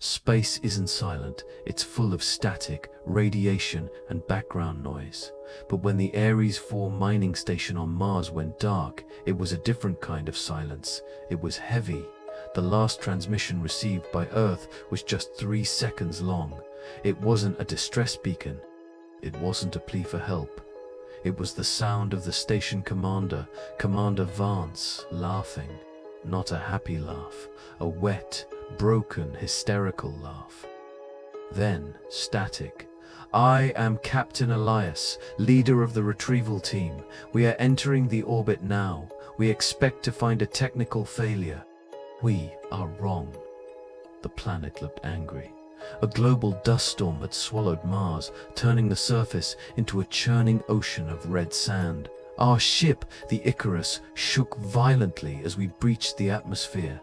Space isn't silent, it's full of static, radiation, and background noise. But when the Ares 4 mining station on Mars went dark, it was a different kind of silence. It was heavy. The last transmission received by Earth was just 3 seconds long. It wasn't a distress beacon. It wasn't a plea for help. It was the sound of the station commander, Commander Vance, laughing. Not a happy laugh, a wet, broken, hysterical laugh. Then, static. "I am Captain Elias, leader of the retrieval team. We are entering the orbit now. We expect to find a technical failure." We are wrong. The planet looked angry. A global dust storm had swallowed Mars, turning the surface into a churning ocean of red sand. Our ship, the Icarus, shook violently as we breached the atmosphere.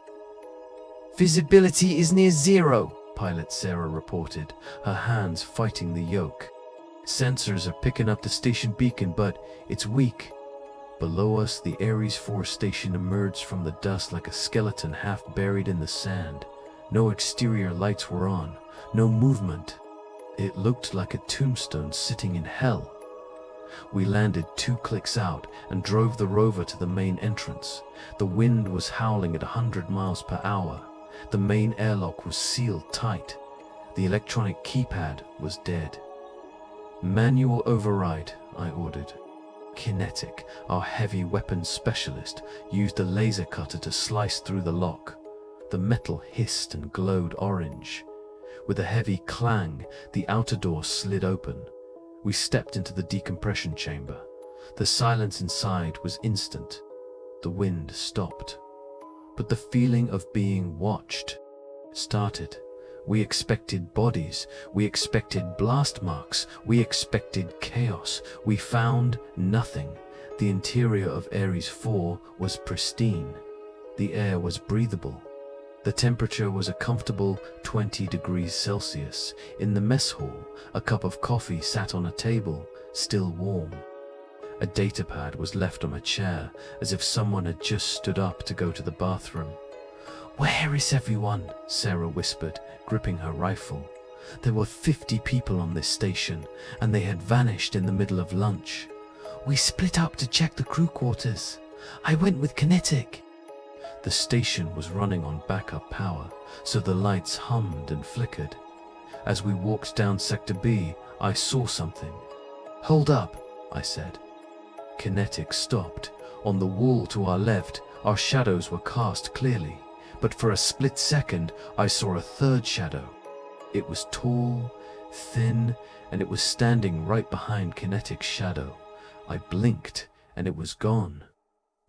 "Visibility is near zero," Pilot Sarah reported, her hands fighting the yoke. "Sensors are picking up the station beacon, but it's weak." Below us, the Ares 4 station emerged from the dust like a skeleton half buried in the sand. No exterior lights were on, no movement. It looked like a tombstone sitting in hell. We landed 2 clicks out and drove the rover to the main entrance. The wind was howling at 100 miles per hour. The main airlock was sealed tight. The electronic keypad was dead. "Manual override," I ordered. Kinetic, our heavy weapons specialist, used a laser cutter to slice through the lock. The metal hissed and glowed orange. With a heavy clang, the outer door slid open. We stepped into the decompression chamber. The silence inside was instant. The wind stopped. But the feeling of being watched started. We expected bodies. We expected blast marks. We expected chaos. We found nothing. The interior of Ares 4 was pristine. The air was breathable. The temperature was a comfortable 20 degrees Celsius. In the mess hall, a cup of coffee sat on a table, still warm. A datapad was left on a chair, as if someone had just stood up to go to the bathroom. "Where is everyone?" Sarah whispered, gripping her rifle. There were 50 people on this station, and they had vanished in the middle of lunch. "We split up to check the crew quarters. I went with Kinetic." The station was running on backup power, so the lights hummed and flickered. As we walked down Sector B, I saw something. "Hold up," I said. Kinetic stopped. On the wall to our left, our shadows were cast clearly, but for a split second, I saw a third shadow. It was tall, thin, and it was standing right behind Kinetic's shadow. I blinked, and it was gone.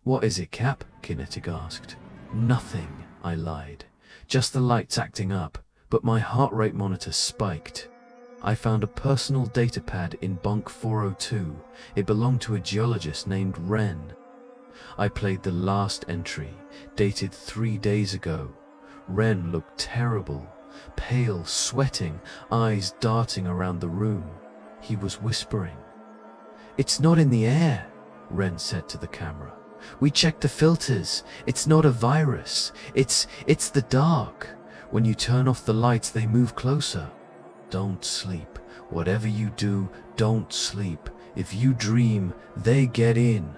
"What is it, Cap?" Kinetic asked. "Nothing," I lied. "Just the lights acting up," but my heart rate monitor spiked. I found a personal datapad in bunk 402. It belonged to a geologist named Wren. I played the last entry, dated 3 days ago. Wren looked terrible, pale, sweating, eyes darting around the room. He was whispering. "It's not in the air," Wren said to the camera. "We checked the filters. It's not a virus. It's the dark. When you turn off the lights, they move closer. Don't sleep. Whatever you do, don't sleep. If you dream, they get in."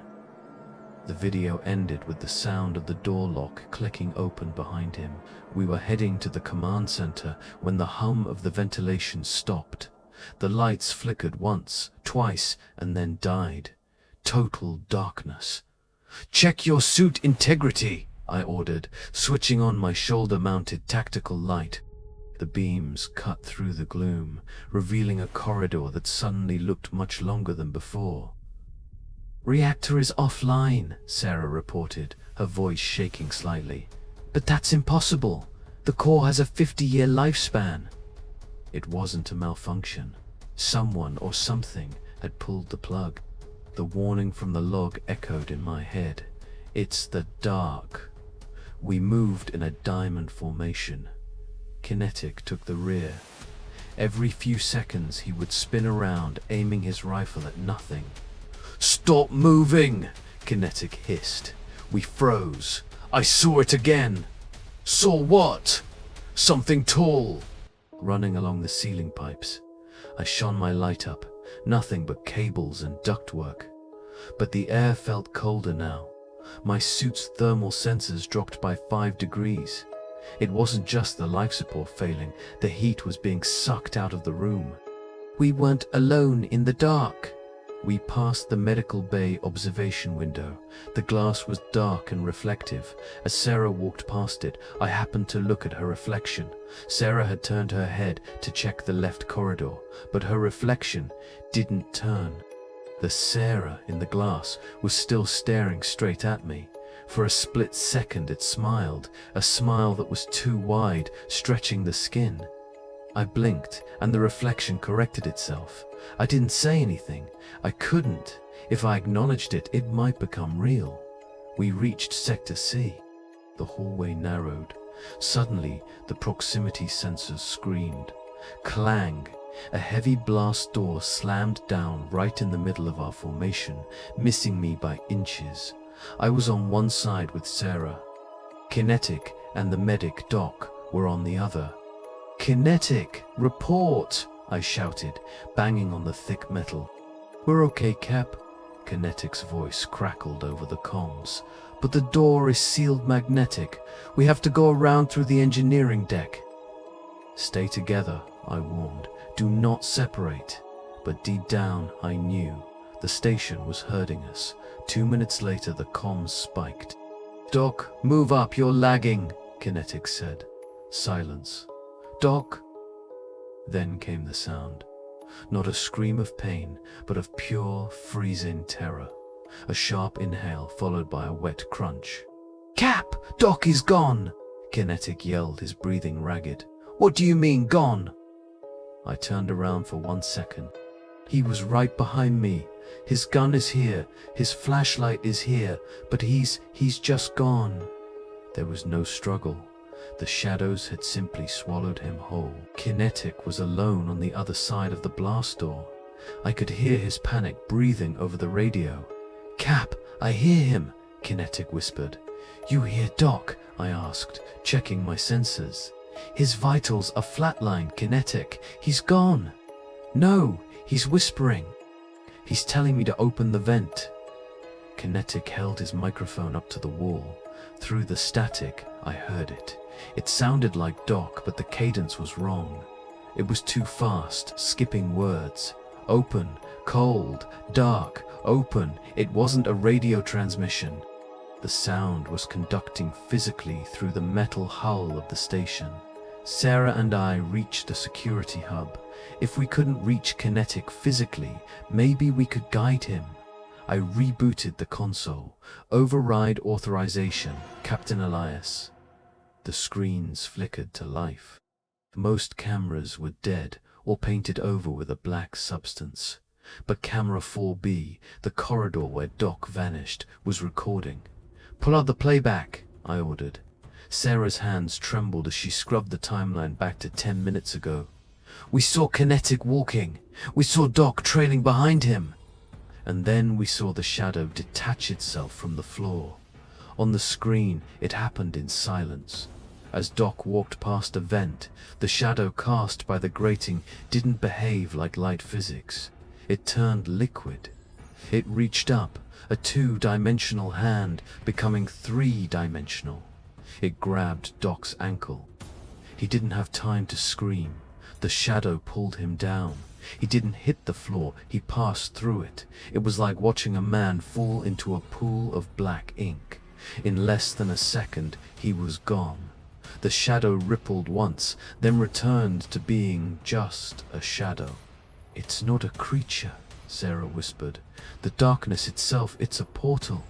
The video ended with the sound of the door lock clicking open behind him. We were heading to the command center when the hum of the ventilation stopped. The lights flickered once, twice, and then died. Total darkness. "Check your suit integrity," I ordered, switching on my shoulder-mounted tactical light. The beams cut through the gloom, revealing a corridor that suddenly looked much longer than before. "Reactor is offline," Sarah reported, her voice shaking slightly. "But that's impossible. The core has a 50-year lifespan." It wasn't a malfunction. Someone or something had pulled the plug. The warning from the log echoed in my head. It's the dark. We moved in a diamond formation. Kinetic took the rear. Every few seconds he would spin around, aiming his rifle at nothing. "Stop moving!" Kinetic hissed. We froze. "I saw it again." "Saw what?" Something tall! Running along the ceiling pipes. I shone my light up. Nothing but cables and ductwork. But the air felt colder now. My suit's thermal sensors dropped by 5 degrees. It wasn't just the life support failing, the heat was being sucked out of the room. We weren't alone in the dark. We passed the medical bay observation window. The glass was dark and reflective. As Sarah walked past it, I happened to look at her reflection. Sarah had turned her head to check the left corridor, but her reflection didn't turn. The Sarah in the glass was still staring straight at me. For a split second it smiled, a smile that was too wide, stretching the skin. I blinked, and the reflection corrected itself. I didn't say anything. I couldn't. If I acknowledged it, it might become real. We reached Sector C. The hallway narrowed. Suddenly, the proximity sensors screamed. Clang! A heavy blast door slammed down right in the middle of our formation, missing me by inches. I was on one side with Sarah. Kinetic and the medic Doc were on the other. "Kinetic, report!" I shouted, banging on the thick metal. "We're okay, Cap." Kinetic's voice crackled over the comms. "But the door is sealed magnetic. We have to go around through the engineering deck." "Stay together," I warned. "Do not separate." But deep down, I knew the station was hurting us. 2 minutes later, the comms spiked. "Doc, move up, you're lagging," Kinetic said. Silence. "Doc?" Then came the sound. Not a scream of pain, but of pure, freezing terror. A sharp inhale followed by a wet crunch. "Cap! Doc is gone!" Kinetic yelled, his breathing ragged. "What do you mean, gone?" I turned around for 1 second. He was right behind me. His gun is here, his flashlight is here, but he's just gone. There was no struggle. The shadows had simply swallowed him whole. Kinetic was alone on the other side of the blast door. I could hear his panic breathing over the radio. "Cap, I hear him," Kinetic whispered. "You hear Doc?" I asked, checking my sensors. "His vitals are flatlined, Kinetic. He's gone." "No," he's whispering. "He's telling me to open the vent." Kinetic held his microphone up to the wall. Through the static, I heard it. It sounded like Doc, but the cadence was wrong. It was too fast, skipping words. Open, cold, dark, open. It wasn't a radio transmission. The sound was conducting physically through the metal hull of the station. Sarah and I reached the security hub. If we couldn't reach Kinetic physically, maybe we could guide him. I rebooted the console. Override authorization, Captain Elias. The screens flickered to life. Most cameras were dead or painted over with a black substance. But camera 4B, the corridor where Doc vanished, was recording. "Pull out the playback," I ordered. Sarah's hands trembled as she scrubbed the timeline back to 10 minutes ago. "We saw Kinetic walking. We saw Doc trailing behind him." And then we saw the shadow detach itself from the floor. On the screen, it happened in silence. As Doc walked past a vent, the shadow cast by the grating didn't behave like light physics. It turned liquid. It reached up, a 2-dimensional hand becoming 3-dimensional. It grabbed Doc's ankle. He didn't have time to scream. The shadow pulled him down. He didn't hit the floor, he passed through it. It was like watching a man fall into a pool of black ink. In less than a second, he was gone. The shadow rippled once, then returned to being just a shadow. "It's not a creature," Sarah whispered. "The darkness itself, it's a portal."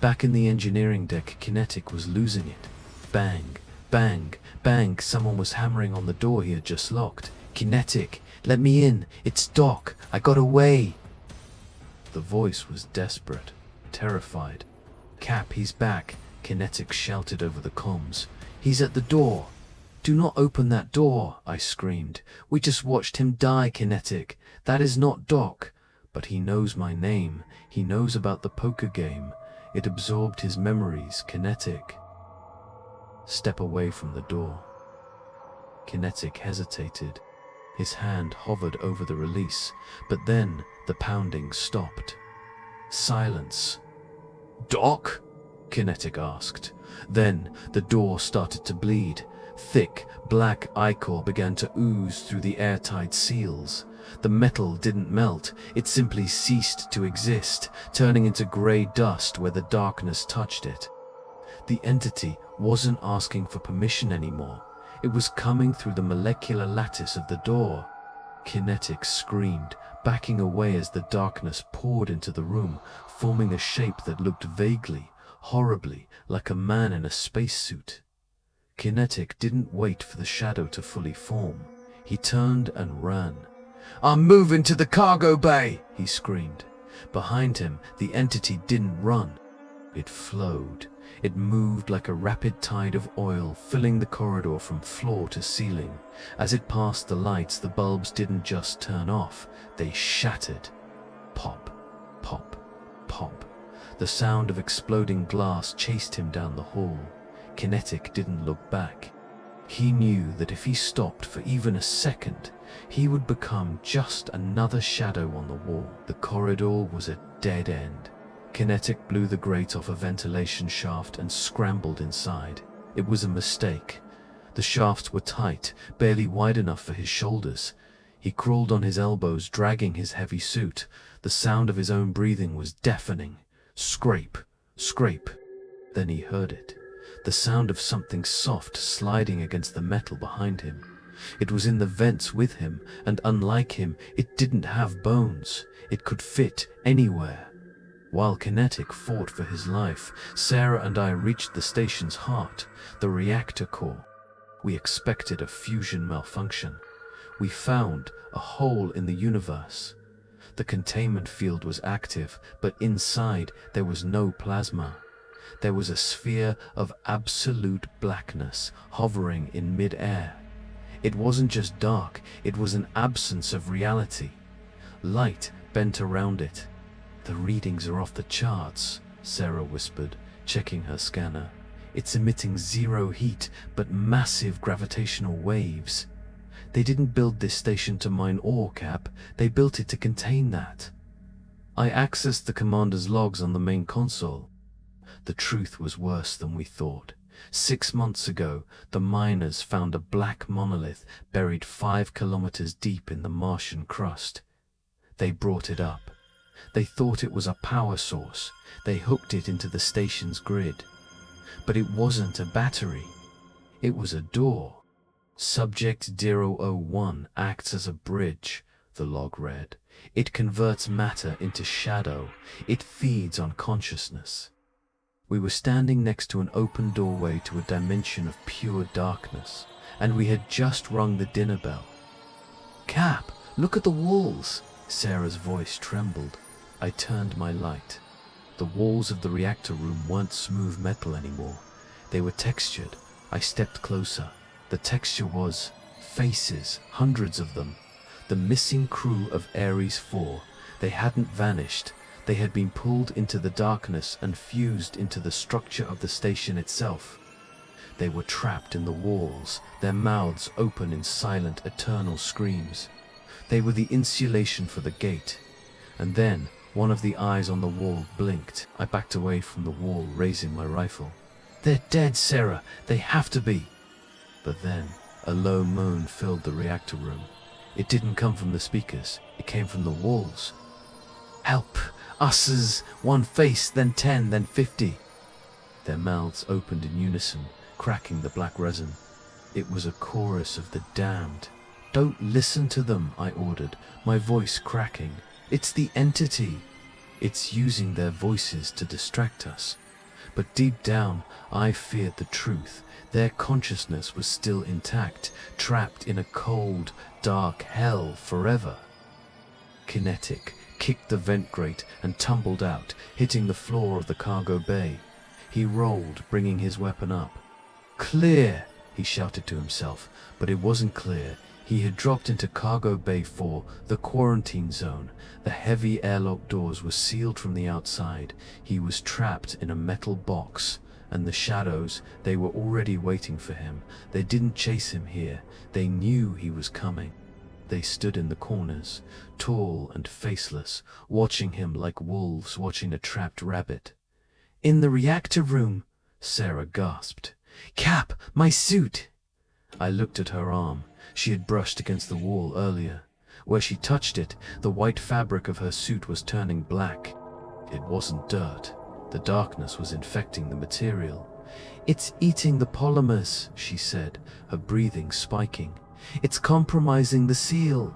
Back in the engineering deck, Kinetic was losing it. Bang, bang, bang, someone was hammering on the door he had just locked. "Kinetic, let me in, it's Doc, I got away." The voice was desperate, terrified. "Cap, he's back," Kinetic shouted over the comms. "He's at the door." "Do not open that door," I screamed. "We just watched him die, Kinetic. That is not Doc." "But he knows my name. He knows about the poker game. It absorbed his memories, Kinetic." Step away from the door. Kinetic hesitated. His hand hovered over the release, but then the pounding stopped. Silence. "Doc?" Kinetic asked. Then the door started to bleed. Thick, black ichor began to ooze through the airtight seals. The metal didn't melt, it simply ceased to exist, turning into grey dust where the darkness touched it. The entity wasn't asking for permission anymore. It was coming through the molecular lattice of the door. Kinetic screamed, backing away as the darkness poured into the room, forming a shape that looked vaguely, horribly, like a man in a spacesuit. Kinetic didn't wait for the shadow to fully form. He turned and ran. "I'm moving to the cargo bay!" he screamed. Behind him, the entity didn't run. It flowed. It moved like a rapid tide of oil, filling the corridor from floor to ceiling. As it passed the lights, the bulbs didn't just turn off, they shattered. Pop, pop, pop. The sound of exploding glass chased him down the hall. Kinetic didn't look back. He knew that if he stopped for even a second, he would become just another shadow on the wall. The corridor was a dead end. Kinetic blew the grate off a ventilation shaft and scrambled inside. It was a mistake. The shafts were tight, barely wide enough for his shoulders. He crawled on his elbows, dragging his heavy suit. The sound of his own breathing was deafening. Scrape, scrape. Then he heard it. The sound of something soft sliding against the metal behind him. It was in the vents with him, and unlike him, it didn't have bones. It could fit anywhere. While Kinetic fought for his life, Sarah and I reached the station's heart, the reactor core. We expected a fusion malfunction. We found a hole in the universe. The containment field was active, but inside there was no plasma. There was a sphere of absolute blackness hovering in mid-air. It wasn't just dark, it was an absence of reality. Light bent around it. "The readings are off the charts," Sarah whispered, checking her scanner. "It's emitting zero heat, but massive gravitational waves. They didn't build this station to mine ore, Cap. They built it to contain that." I accessed the commander's logs on the main console. The truth was worse than we thought. 6 months ago, the miners found a black monolith buried 5 kilometers deep in the Martian crust. They brought it up. They thought it was a power source. They hooked it into the station's grid. But it wasn't a battery. It was a door. "Subject 001 acts as a bridge," the log read. "It converts matter into shadow. It feeds on consciousness." We were standing next to an open doorway to a dimension of pure darkness, and we had just rung the dinner bell. "Cap, look at the walls!" Sarah's voice trembled. I turned my light. The walls of the reactor room weren't smooth metal anymore. They were textured. I stepped closer. The texture was faces, hundreds of them. The missing crew of Ares 4. They hadn't vanished. They had been pulled into the darkness and fused into the structure of the station itself. They were trapped in the walls, their mouths open in silent, eternal screams. They were the insulation for the gate. And then, one of the eyes on the wall blinked. I backed away from the wall, raising my rifle. "They're dead, Sarah. They have to be." But then, a low moan filled the reactor room. It didn't come from the speakers. It came from the walls. "Help! Us's! One face, then 10, then 50. Their mouths opened in unison, cracking the black resin. It was a chorus of the damned. "Don't listen to them," I ordered, my voice cracking. "It's the entity. It's using their voices to distract us." But deep down, I feared the truth. Their consciousness was still intact, trapped in a cold, dark hell forever. Kinetic kicked the vent grate and tumbled out, hitting the floor of the cargo bay. He rolled, bringing his weapon up. "Clear!" he shouted to himself, but it wasn't clear. He had dropped into cargo bay 4, the quarantine zone. The heavy airlock doors were sealed from the outside. He was trapped in a metal box, And the shadows, they were already waiting for him. They didn't chase him here. They knew he was coming. They stood in the corners, tall and faceless, watching him like wolves watching a trapped rabbit. "In the reactor room," Sarah gasped. "Cap, my suit!" I looked at her arm. She had brushed against the wall earlier. Where she touched it, the white fabric of her suit was turning black. It wasn't dirt. The darkness was infecting the material. "It's eating the polymers," she said, her breathing spiking. "It's compromising the seal."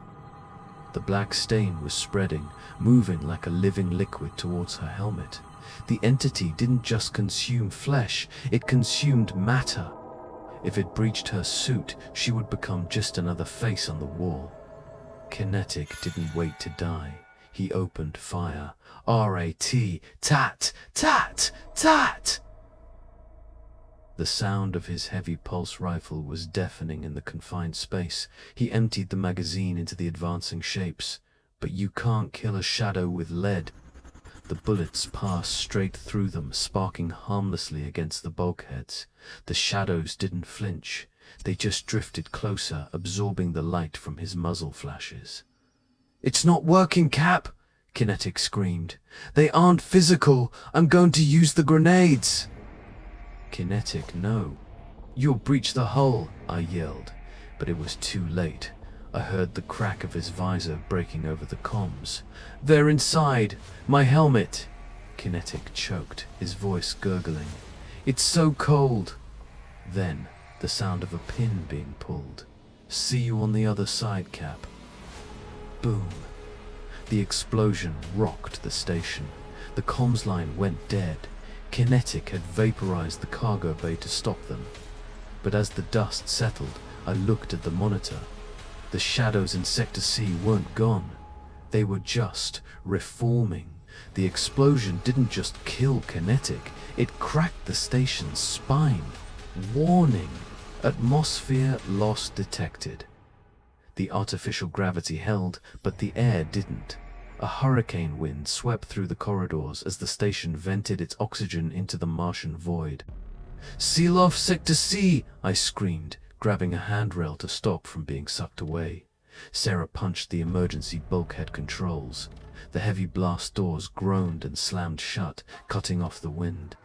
The black stain was spreading, moving like a living liquid towards her helmet. The entity didn't just consume flesh, it consumed matter. If it breached her suit, she would become just another face on the wall. Kinetic didn't wait to die. He opened fire. R.A.T. Tat! Tat! Tat! The sound of his heavy pulse rifle was deafening in the confined space. He emptied the magazine into the advancing shapes. But you can't kill a shadow with lead. The bullets passed straight through them, sparking harmlessly against the bulkheads. The shadows didn't flinch. They just drifted closer, absorbing the light from his muzzle flashes. "It's not working, Cap!" Kinetic screamed. "They aren't physical. I'm going to use the grenades." "Kinetic, no. You'll breach the hull," I yelled. But it was too late. I heard the crack of his visor breaking over the comms. "They're inside! My helmet!" Kinetic choked, his voice gurgling. "It's so cold!" Then, the sound of a pin being pulled. "See you on the other side, Cap." Boom. The explosion rocked the station. The comms line went dead. Kinetic had vaporized the cargo bay to stop them. But as the dust settled, I looked at the monitor. The shadows in Sector C weren't gone. They were just reforming. The explosion didn't just kill Kinetic, it cracked the station's spine. Warning! Atmosphere loss detected. The artificial gravity held, but the air didn't. A hurricane wind swept through the corridors as the station vented its oxygen into the Martian void. "Seal off Sector C!" I screamed, grabbing a handrail to stop from being sucked away. Sarah punched the emergency bulkhead controls. The heavy blast doors groaned and slammed shut, cutting off the wind.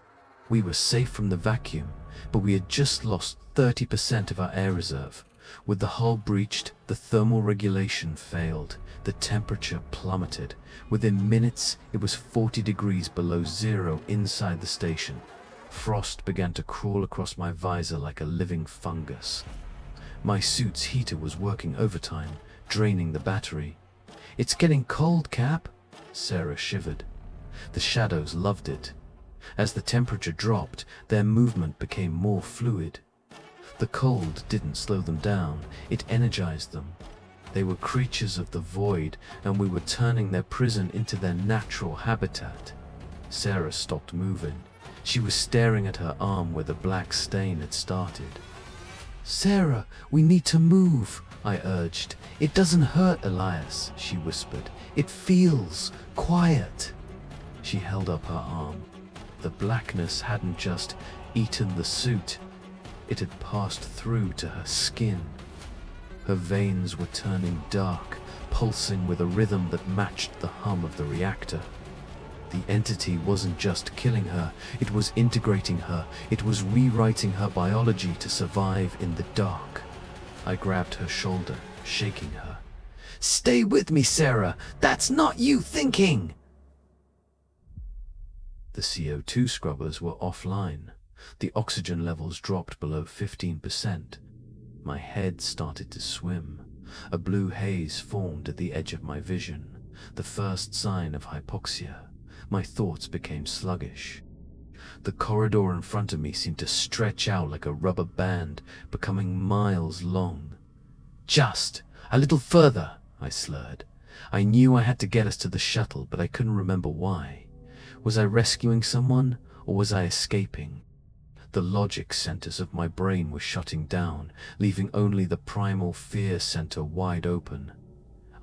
We were safe from the vacuum, but we had just lost 30% of our air reserve. With the hull breached, the thermal regulation failed. The temperature plummeted. Within minutes, it was 40 degrees below zero inside the station. Frost began to crawl across my visor like a living fungus. My suit's heater was working overtime, draining the battery. "It's getting cold, Cap," Sarah shivered. The shadows loved it. As the temperature dropped, their movement became more fluid. The cold didn't slow them down, it energized them. They were creatures of the void, and we were turning their prison into their natural habitat. Sarah stopped moving. She was staring at her arm where the black stain had started. "Sarah, we need to move," I urged. "It doesn't hurt, Elias," she whispered. "It feels quiet." She held up her arm. The blackness hadn't just eaten the suit. It had passed through to her skin. Her veins were turning dark, pulsing with a rhythm that matched the hum of the reactor. The entity wasn't just killing her, it was integrating her, it was rewriting her biology to survive in the dark. I grabbed her shoulder, shaking her. "Stay with me, Sarah! That's not you thinking!" The CO2 scrubbers were offline. The oxygen levels dropped below 15%. My head started to swim. A blue haze formed at the edge of my vision, the first sign of hypoxia. My thoughts became sluggish. The corridor in front of me seemed to stretch out like a rubber band, becoming miles long. "Just a little further," I slurred. I knew I had to get us to the shuttle, but I couldn't remember why. Was I rescuing someone, or was I escaping? The logic centers of my brain were shutting down, leaving only the primal fear center wide open.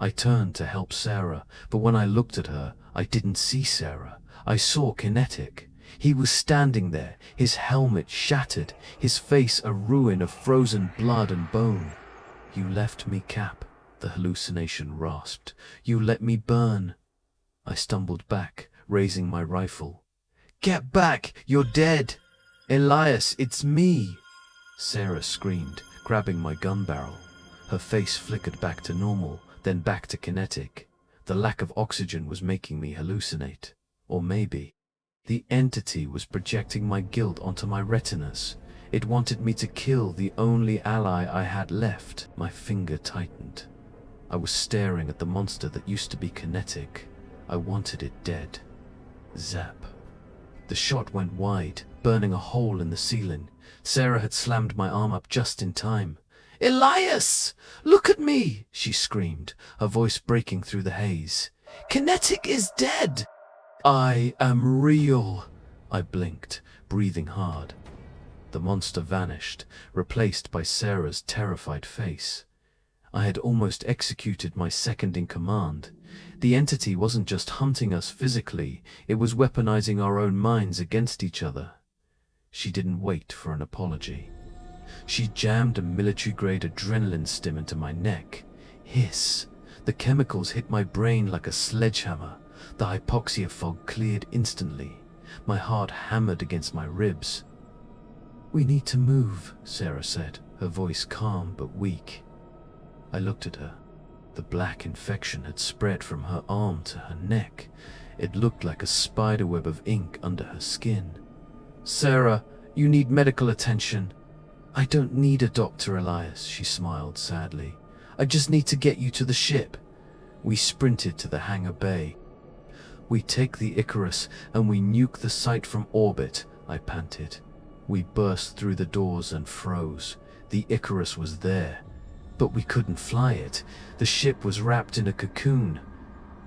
I turned to help Sarah, but when I looked at her, I didn't see Sarah. I saw Kinetic. He was standing there, his helmet shattered, his face a ruin of frozen blood and bone. "You left me, Cap," the hallucination rasped. "You let me burn." I stumbled back, raising my rifle. "Get back! You're dead!" "Elias, it's me!" Sarah screamed, grabbing my gun barrel. Her face flickered back to normal, then back to kinetic. The lack of oxygen was making me hallucinate. Or maybe the entity was projecting my guilt onto my retinas. It wanted me to kill the only ally I had left. My finger tightened. I was staring at the monster that used to be kinetic. I wanted it dead. Zap. The shot went wide, burning a hole in the ceiling. Sarah had slammed my arm up just in time. "Elias! Look at me!" she screamed, her voice breaking through the haze. "Kinetic is dead!" "I am real!" I blinked, breathing hard. The monster vanished, replaced by Sarah's terrified face. I had almost executed my second in command. The entity wasn't just hunting us physically, it was weaponizing our own minds against each other. She didn't wait for an apology. She jammed a military-grade adrenaline stim into my neck. Hiss. The chemicals hit my brain like a sledgehammer. The hypoxia fog cleared instantly. My heart hammered against my ribs. "We need to move," Sarah said, her voice calm but weak. I looked at her. The black infection had spread from her arm to her neck. It looked like a spiderweb of ink under her skin. "Sarah, you need medical attention." "I don't need a doctor, Elias," she smiled sadly. "I just need to get you to the ship." We sprinted to the hangar bay. "We take the Icarus and we nuke the site from orbit," I panted. We burst through the doors and froze. The Icarus was there, but we couldn't fly it. The ship was wrapped in a cocoon.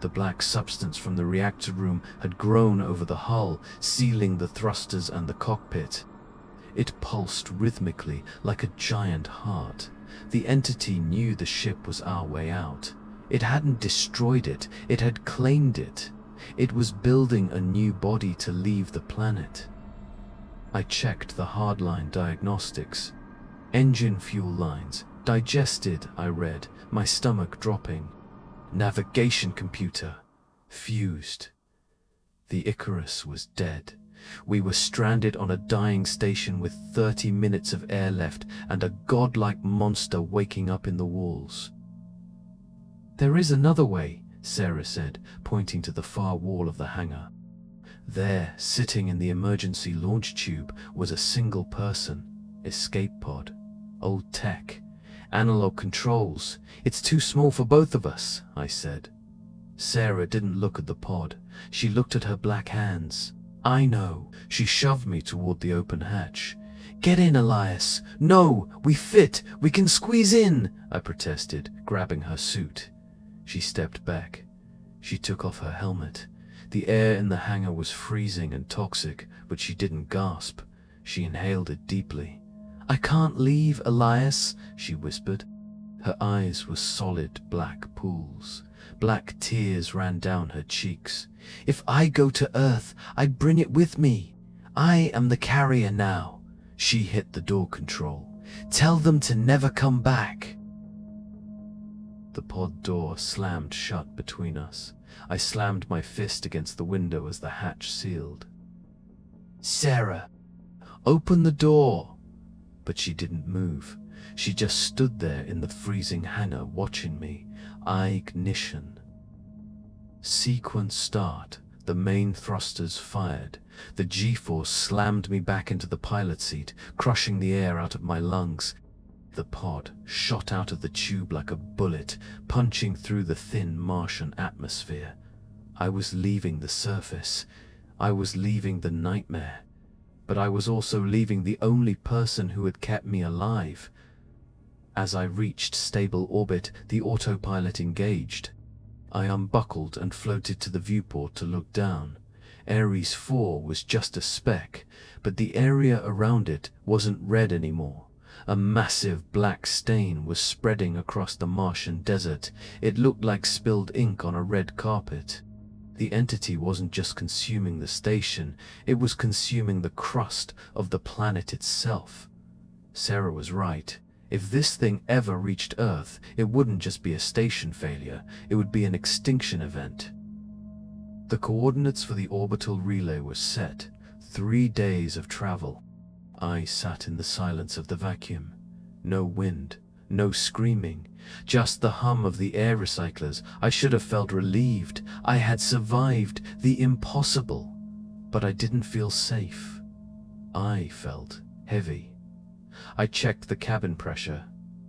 The black substance from the reactor room had grown over the hull, sealing the thrusters and the cockpit. It pulsed rhythmically like a giant heart. The entity knew the ship was our way out. It hadn't destroyed it, it had claimed it. It was building a new body to leave the planet. I checked the hardline diagnostics. Engine fuel lines. Digested, I read, my stomach dropping. Navigation computer. Fused. The Icarus was dead. We were stranded on a dying station with 30 minutes of air left and a godlike monster waking up in the walls. "There is another way," Sarah said, pointing to the far wall of the hangar. There, sitting in the emergency launch tube, was a single person. Escape pod. Old tech. Analog controls. "It's too small for both of us," I said. Sarah didn't look at the pod. She looked at her black hands. "I know." She shoved me toward the open hatch. "Get in, Elias." "No, we fit. We can squeeze in," I protested, grabbing her suit. She stepped back. She took off her helmet. The air in the hangar was freezing and toxic, but she didn't gasp. She inhaled it deeply. "I can't leave, Elias," she whispered. Her eyes were solid black pools. Black tears ran down her cheeks. "If I go to Earth, I'd bring it with me. I am the carrier now." She hit the door control. "Tell them to never come back." The pod door slammed shut between us. I slammed my fist against the window as the hatch sealed. "Sarah, open the door." But she didn't move. She just stood there in the freezing hangar watching me. Ignition. Sequence start. The main thrusters fired. The G-force slammed me back into the pilot seat, crushing the air out of my lungs. The pod shot out of the tube like a bullet, punching through the thin Martian atmosphere. I was leaving the surface. I was leaving the nightmare. But I was also leaving the only person who had kept me alive. As I reached stable orbit, the autopilot engaged. I unbuckled and floated to the viewport to look down. Ares 4 was just a speck, but the area around it wasn't red anymore. A massive black stain was spreading across the Martian desert. It looked like spilled ink on a red carpet. The entity wasn't just consuming the station, it was consuming the crust of the planet itself. Sarah was right. If this thing ever reached Earth, it wouldn't just be a station failure, it would be an extinction event. The coordinates for the orbital relay were set. 3 days of travel. I sat in the silence of the vacuum. No wind, no screaming, just the hum of the air recyclers. I should have felt relieved. I had survived the impossible. But I didn't feel safe. I felt heavy. I checked the cabin pressure.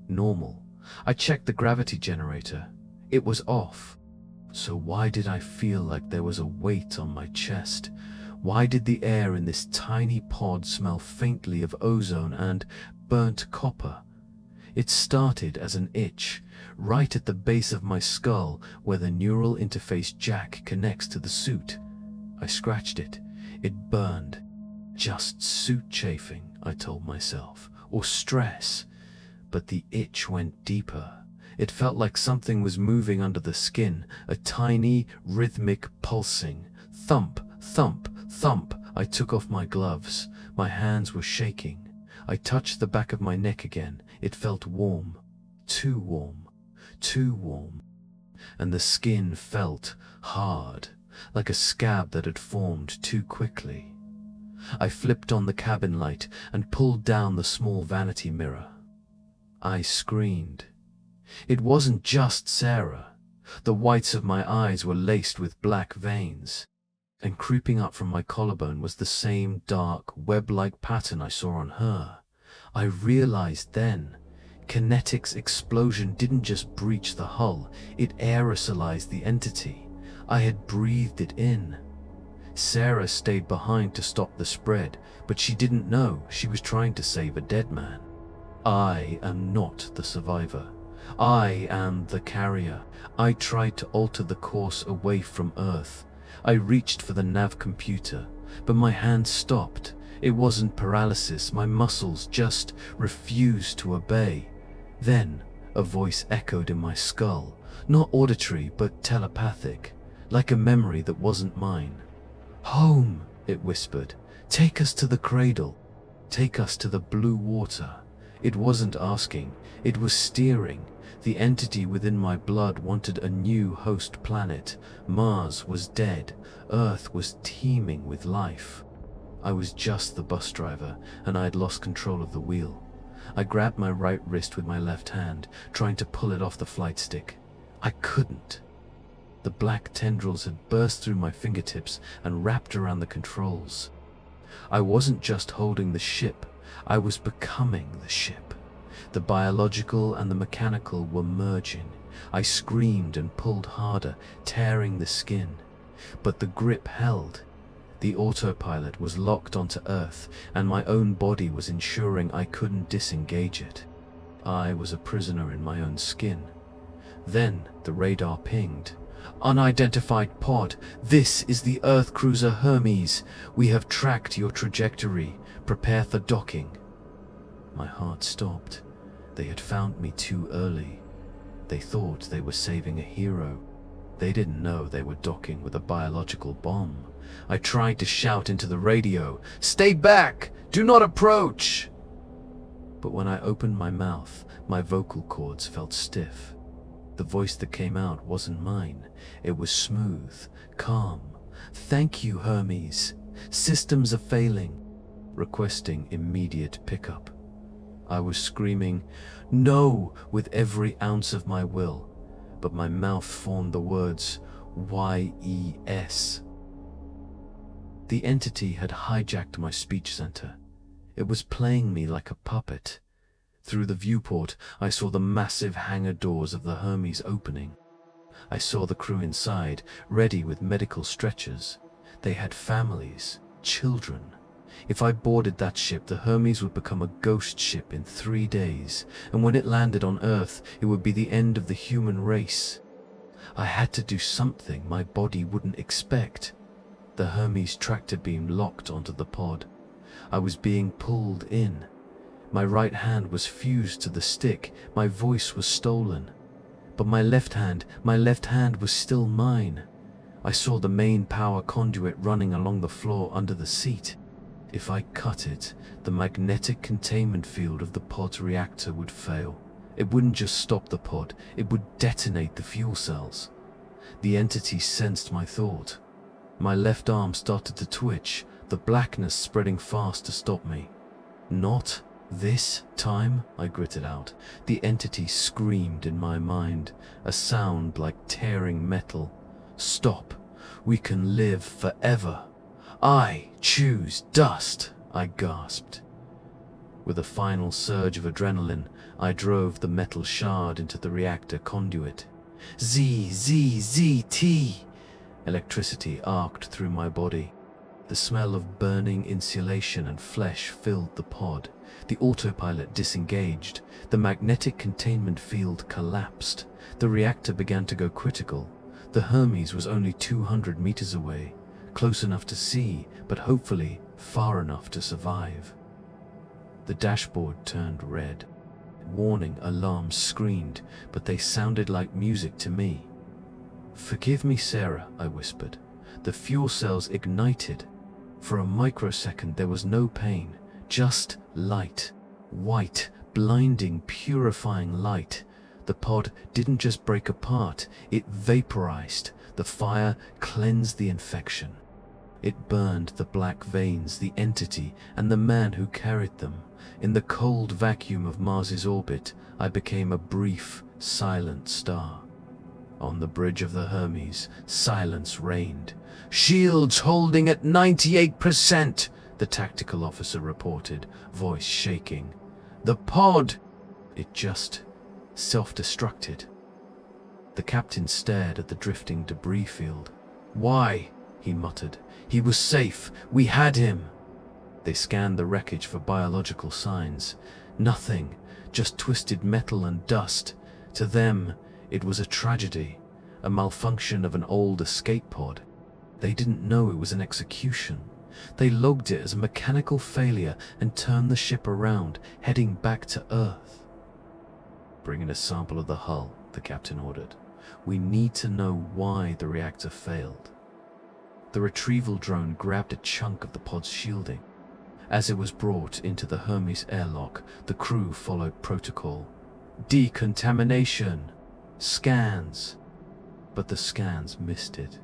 Normal. I checked the gravity generator. It was off. So why did I feel like there was a weight on my chest? Why did the air in this tiny pod smell faintly of ozone and burnt copper? It started as an itch, right at the base of my skull where the neural interface jack connects to the suit. I scratched it. It burned. Just suit chafing, I told myself, or stress. But the itch went deeper. It felt like something was moving under the skin, a tiny, rhythmic pulsing. Thump, thump, thump. I took off my gloves. My hands were shaking. I touched the back of my neck again. It felt warm. Too warm. Too warm. And the skin felt hard, like a scab that had formed too quickly. I flipped on the cabin light and pulled down the small vanity mirror. I screamed. It wasn't just Sarah. The whites of my eyes were laced with black veins. And creeping up from my collarbone was the same dark, web-like pattern I saw on her. I realized then, kinetics explosion didn't just breach the hull, it aerosolized the entity. I had breathed it in. Sarah stayed behind to stop the spread, but she didn't know she was trying to save a dead man. I am not the survivor. I am the carrier. I tried to alter the course away from Earth. I reached for the nav computer, but my hand stopped. It wasn't paralysis, my muscles just refused to obey. Then a voice echoed in my skull, not auditory but telepathic, like a memory that wasn't mine. "Home," it whispered. "Take us to the cradle. Take us to the blue water." It wasn't asking, it was steering. The entity within my blood wanted a new host planet. Mars was dead. Earth was teeming with life. I was just the bus driver, and I had lost control of the wheel. I grabbed my right wrist with my left hand, trying to pull it off the flight stick. I couldn't. The black tendrils had burst through my fingertips and wrapped around the controls. I wasn't just holding the ship, I was becoming the ship. The biological and the mechanical were merging. I screamed and pulled harder, tearing the skin. But the grip held. The autopilot was locked onto Earth, and my own body was ensuring I couldn't disengage it. I was a prisoner in my own skin. Then the radar pinged. "Unidentified pod, this is the Earth cruiser Hermes. We have tracked your trajectory. Prepare for docking." My heart stopped. They had found me too early. They thought they were saving a hero. They didn't know they were docking with a biological bomb. I tried to shout into the radio, "Stay back! Do not approach!" But when I opened my mouth, my vocal cords felt stiff. The voice that came out wasn't mine. It was smooth, calm. "Thank you, Hermes. Systems are failing," requesting immediate pickup. I was screaming, "No," with every ounce of my will, but my mouth formed the words, "YES." The entity had hijacked my speech center. It was playing me like a puppet. Through the viewport, I saw the massive hangar doors of the Hermes opening. I saw the crew inside, ready with medical stretchers. They had families, children. If I boarded that ship, the Hermes would become a ghost ship in 3 days, and when it landed on Earth, it would be the end of the human race. I had to do something my body wouldn't expect. The Hermes tractor beam locked onto the pod. I was being pulled in. My right hand was fused to the stick. My voice was stolen. But my left hand was still mine. I saw the main power conduit running along the floor under the seat. If I cut it, the magnetic containment field of the pod's reactor would fail. It wouldn't just stop the pod, it would detonate the fuel cells. The entity sensed my thought. My left arm started to twitch, the blackness spreading fast to stop me. "Not this time," I gritted out. The entity screamed in my mind, a sound like tearing metal. "Stop. We can live forever. I choose dust," I gasped. With a final surge of adrenaline, I drove the metal shard into the reactor conduit. Z-Z-Z-T! Electricity arced through my body. The smell of burning insulation and flesh filled the pod. The autopilot disengaged. The magnetic containment field collapsed. The reactor began to go critical. The Hermes was only 200 meters away, close enough to see, but hopefully far enough to survive. The dashboard turned red. Warning alarms screamed, but they sounded like music to me. "Forgive me, Sarah," I whispered. The fuel cells ignited. For a microsecond there was no pain, just light. White, blinding, purifying light. The pod didn't just break apart, it vaporized. The fire cleansed the infection. It burned the black veins, the entity, and the man who carried them. In the cold vacuum of Mars's orbit, I became a brief, silent star. On the bridge of the Hermes, silence reigned. "Shields holding at 98%, the tactical officer reported, voice shaking. "The pod!" It just self-destructed. The captain stared at the drifting debris field. "Why?" he muttered. "He was safe. We had him." They scanned the wreckage for biological signs. Nothing, just twisted metal and dust. To them, it was a tragedy, a malfunction of an old escape pod. They didn't know it was an execution. They logged it as a mechanical failure and turned the ship around, heading back to Earth. "Bring in a sample of the hull," the captain ordered. "We need to know why the reactor failed." The retrieval drone grabbed a chunk of the pod's shielding. As it was brought into the Hermes airlock, the crew followed protocol. "Decontamination! Scans!" But the scans missed it.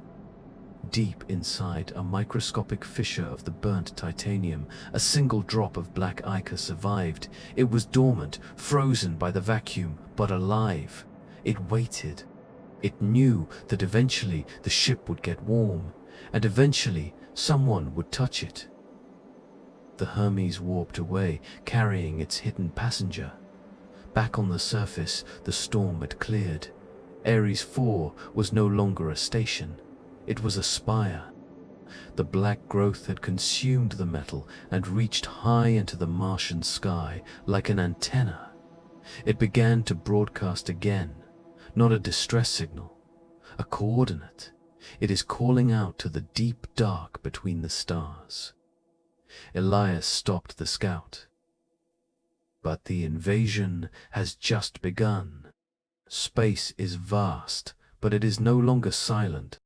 Deep inside a microscopic fissure of the burnt titanium, a single drop of black ichor survived. It was dormant, frozen by the vacuum, but alive. It waited. It knew that eventually the ship would get warm, and eventually someone would touch it. The Hermes warped away, carrying its hidden passenger. Back on the surface, the storm had cleared. Ares 4 was no longer a station. It was a spire. The black growth had consumed the metal and reached high into the Martian sky like an antenna. It began to broadcast again, not a distress signal, a coordinate. It is calling out to the deep dark between the stars. Elias stopped the scout. "But the invasion has just begun. Space is vast, but it is no longer silent.